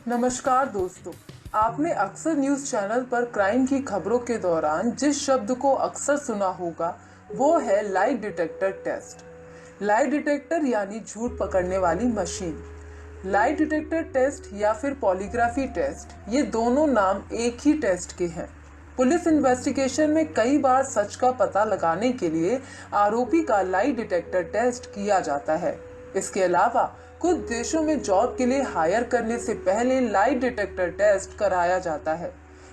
नमस्कार दोस्तों। आपने अक्सर न्यूज़ चैनल पर क्राइम की खबरों के दौरान जिस शब्द को अक्सर सुना होगा वो है lie detector test. Lie detector यानी झूठ पकड़ने वाली मशीन। लाई डिटेक्टर टेस्ट या फिर पॉलीग्राफी टेस्ट, ये दोनों नाम एक ही टेस्ट के हैं। पुलिस इन्वेस्टिगेशन में कई बार सच का पता लगाने के लिए आरोपी का लाई डिटेक्टर टेस्ट किया जाता है। इसके अलावा कुछ देशों में जॉब के लिए हायर करने से पहले लाई डिटेक्टर टेस्ट कराया जाता है।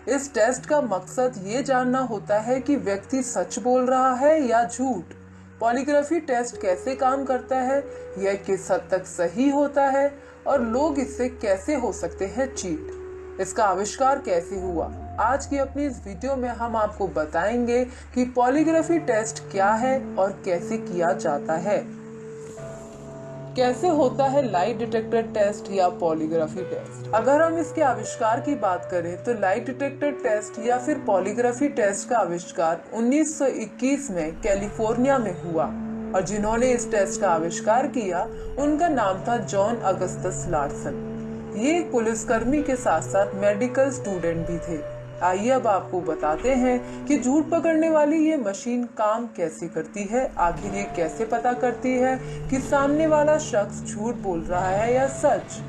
इस टेस्ट का मकसद ये जानना होता है कि व्यक्ति सच बोल रहा है या झूठ। पॉलीग्राफी टेस्ट कैसे काम करता है, यह किस हद तक सही होता है और लोग इससे कैसे हो सकते हैं चीट, इसका आविष्कार कैसे हुआ, आज की अपनी इस वीडियो में हम आपको बताएंगे कि पॉलीग्राफी टेस्ट क्या है और कैसे किया जाता है। कैसे होता है लाई डिटेक्टर टेस्ट या पॉलीग्राफी टेस्ट। अगर हम इसके आविष्कार की बात करें तो लाई डिटेक्टर टेस्ट या फिर पॉलीग्राफी टेस्ट का आविष्कार 1921 में कैलिफोर्निया में हुआ और जिन्होंने इस टेस्ट का आविष्कार किया उनका नाम था जॉन अगस्टस लार्सन। ये एक पुलिसकर्मी के साथ साथ मेडिकल स्टूडेंट भी थे। आइए अब आपको बताते हैं कि झूठ पकड़ने वाली ये मशीन काम कैसे करती है, आखिर ये कैसे पता करती है कि सामने वाला शख्स झूठ बोल रहा है या सच।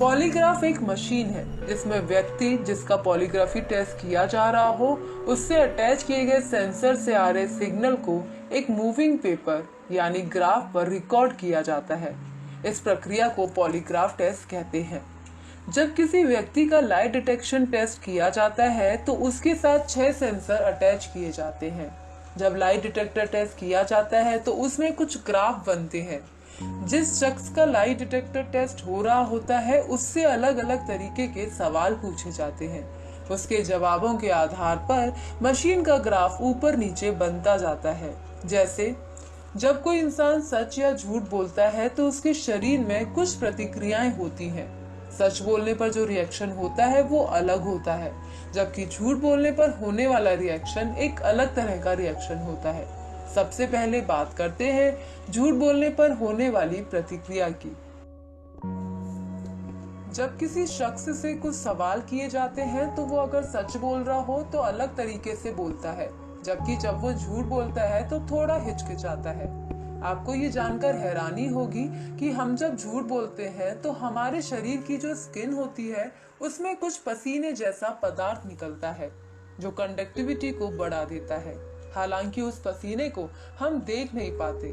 पॉलीग्राफ एक मशीन है जिसमें व्यक्ति जिसका पॉलीग्राफी टेस्ट किया जा रहा हो उससे अटैच किए गए सेंसर से आ रहे सिग्नल को एक मूविंग पेपर यानी ग्राफ पर रिकॉर्ड किया जाता है। इस प्रक्रिया को पॉलीग्राफ टेस्ट कहते हैं। जब किसी व्यक्ति का लाई डिटेक्शन टेस्ट किया जाता है तो उसके साथ 6 सेंसर अटैच किए जाते हैं। जब लाई डिटेक्टर टेस्ट किया जाता है तो उसमें कुछ ग्राफ बनते हैं। जिस शख्स का लाई डिटेक्टर टेस्ट हो रहा होता है उससे अलग अलग तरीके के सवाल पूछे जाते हैं। उसके जवाबों के आधार पर मशीन का ग्राफ ऊपर नीचे बनता जाता है। जैसे जब कोई इंसान सच या झूठ बोलता है तो उसके शरीर में कुछ प्रतिक्रियाएं होती हैं। सच बोलने पर जो रिएक्शन होता है वो अलग होता है, जबकि झूठ बोलने पर होने वाला रिएक्शन एक अलग तरह का रिएक्शन होता है। सबसे पहले बात करते हैं झूठ बोलने पर होने वाली प्रतिक्रिया की। जब किसी शख्स से कुछ सवाल किए जाते हैं तो वो अगर सच बोल रहा हो तो अलग तरीके से बोलता है, जबकि जब वो झूठ बोलता है तो थोड़ा हिचकिचाता है। आपको ये जानकर हैरानी होगी कि हम जब झूठ बोलते हैं तो हमारे शरीर की जो स्किन होती है उसमें कुछ पसीने जैसा पदार्थ निकलता है जो कंडक्टिविटी को बढ़ा देता है। हालांकि उस पसीने को हम देख नहीं पाते,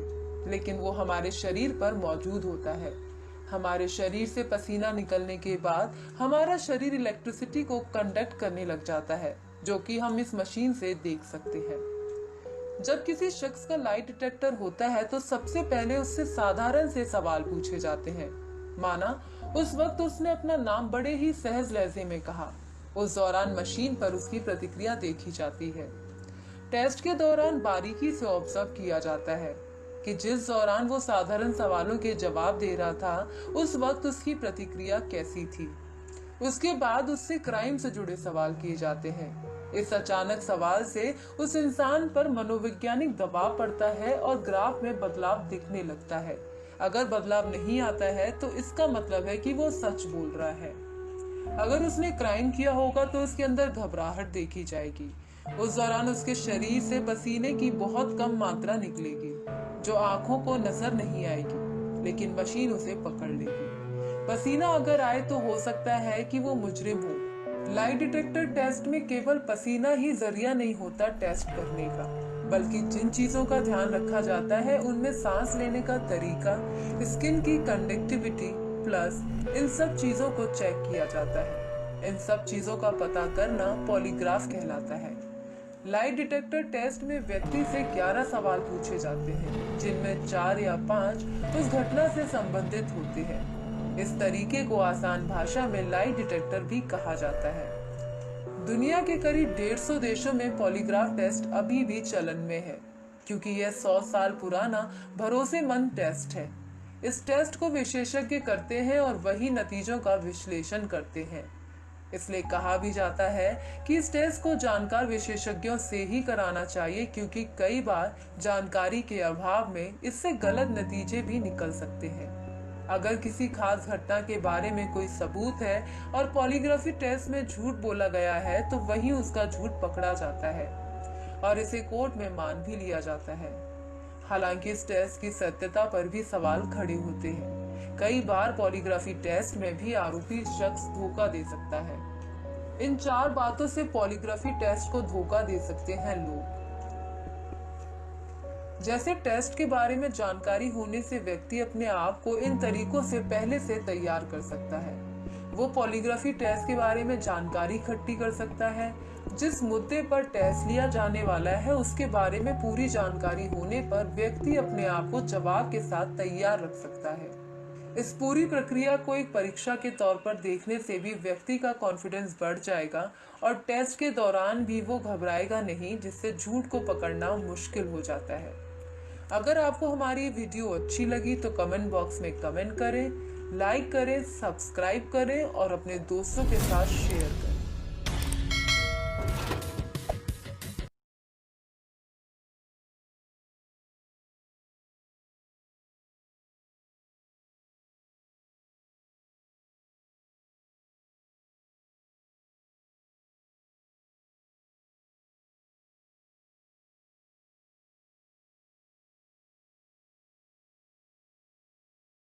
लेकिन वो हमारे शरीर पर मौजूद होता है। हमारे शरीर से पसीना निकलने के बाद हमारा शरीर इलेक्ट्रिसिटी को कंडक्ट करने लग जाता है, जो कि हम इस मशीन से देख सकते हैं। जब किसी शख्स का लाई डिटेक्टर होता है तो सबसे पहले उससे साधारण से सवाल पूछे जाते हैं। माना उस वक्त उसने अपना नाम बड़े ही सहज लहजे में कहा। उस दौरान मशीन पर उसकी प्रतिक्रिया देखी जाती है। टेस्ट के दौरान बारीकी से ऑब्जर्व किया जाता है कि जिस दौरान वो साधारण सवालों के जवाब दे रहा था उस वक्त उसकी प्रतिक्रिया कैसी थी। उसके बाद उससे क्राइम से जुड़े सवाल किए जाते हैं। इस अचानक सवाल से उस इंसान पर मनोवैज्ञानिक दबाव पड़ता है और ग्राफ में बदलाव दिखने लगता है। अगर बदलाव नहीं आता है तो इसका मतलब है कि वो सच बोल रहा है। अगर उसने क्राइम किया होगा तो उसके अंदर घबराहट देखी जाएगी। उस दौरान उसके शरीर से पसीने की बहुत कम मात्रा निकलेगी जो आंखों को नजर नहीं आएगी, लेकिन मशीन उसे पकड़ लेगी। पसीना अगर आए तो हो सकता है कि वो मुजरिम हो। लाई डिटेक्टर टेस्ट में केवल पसीना ही जरिया नहीं होता टेस्ट करने का, बल्कि जिन चीजों का ध्यान रखा जाता है उनमें सांस लेने का तरीका, स्किन की कंडक्टिविटी प्लस इन सब चीजों को चेक किया जाता है। इन सब चीजों का पता करना पॉलीग्राफ कहलाता है। लाई डिटेक्टर टेस्ट में व्यक्ति से 11 सवाल पूछे जाते हैं, जिनमें 4 या 5 उस घटना से संबंधित होते हैं। इस तरीके को आसान भाषा में लाई डिटेक्टर भी कहा जाता है। दुनिया के करीब 150 देशों में पॉलीग्राफ टेस्ट अभी भी चलन में है, क्योंकि यह 100 साल पुराना भरोसेमंद टेस्ट है। इस टेस्ट को विशेषज्ञ करते हैं और वही नतीजों का विश्लेषण करते हैं। इसलिए कहा भी जाता है कि इस टेस्ट को जानकार विशेषज्ञों से ही कराना चाहिए, क्योंकि कई बार जानकारी के अभाव में इससे गलत नतीजे भी निकल सकते हैं। अगर किसी खास घटना के बारे में कोई सबूत है और पॉलीग्राफी टेस्ट में झूठ बोला गया है तो वही उसका झूठ पकड़ा जाता है और इसे कोर्ट में मान भी लिया जाता है। हालांकि इस टेस्ट की सत्यता पर भी सवाल खड़े होते हैं। कई बार पॉलीग्राफी टेस्ट में भी आरोपी शख्स धोखा दे सकता है। इन 4 बातों से पॉलीग्राफी टेस्ट को धोखा दे सकते हैं लोग। जैसे टेस्ट के बारे में जानकारी होने से व्यक्ति अपने आप को इन तरीकों से पहले से तैयार कर सकता है। वो पॉलीग्राफी टेस्ट के बारे में जानकारी इकट्ठी कर सकता है। जिस मुद्दे पर टेस्ट लिया जाने वाला है उसके बारे में पूरी जानकारी होने पर व्यक्ति अपने आप को जवाब के साथ तैयार रख सकता है। इस पूरी प्रक्रिया को एक परीक्षा के तौर पर देखने से भी व्यक्ति का कॉन्फिडेंस बढ़ जाएगा और टेस्ट के दौरान भी वो घबराएगा नहीं, जिससे झूठ को पकड़ना मुश्किल हो जाता है। अगर आपको हमारी वीडियो अच्छी लगी तो कमेंट बॉक्स में कमेंट करें, लाइक करें, सब्सक्राइब करें और अपने दोस्तों के साथ शेयर करें।